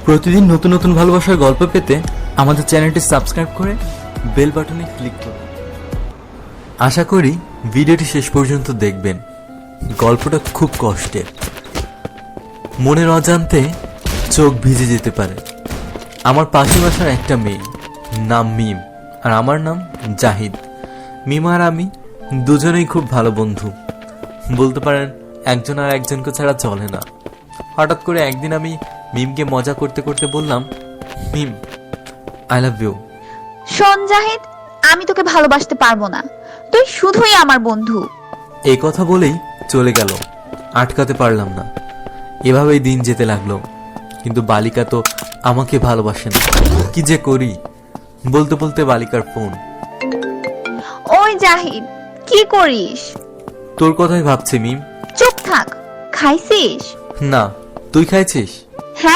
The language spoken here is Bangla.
প্রতিদিন নতুন নতুন ভালোবাসার গল্প পেতে আমাদের চ্যানেলটি সাবস্ক্রাইব করে বেল বাটনে ক্লিক করুন। আশা করি ভিডিওটি শেষ পর্যন্ত দেখবেন। গল্পটা খুব কষ্টের। মনের অজান্তে চোখ ভিজে যেতে পারে। আমার পাশে বাসার একটা মেয়ে, নাম মিম, আর আমার নাম জাহিদ। মিম আর আমি দুজনেই খুব ভালো বন্ধু, বলতে পারেন একজন আর একজনকে ছাড়া চলে না। হঠাৎ করে একদিন আমি মিমকে মজা করতে করতে বললাম, মিম, আই লাভ ইউ। শোন জাহিদ, আমি তোকে ভালোবাসতে পারবো না, তুই শুধুই আমার বন্ধু। এই কথা বলেই চলে গেল। আটকাতে পারলাম না। এভাবেই দিন যেতে লাগলো। কিন্তু বালিকা তো আমাকে ভালোবাসে না। কি যে করি? বলতে বলতে বালিকার ফোন। ওই জাহিদ, কি করিস? তোর কথাই ভাবছি মিম। চুপ থাক। খাইছিস? না, তুই খাইছিস? হ্যাঁ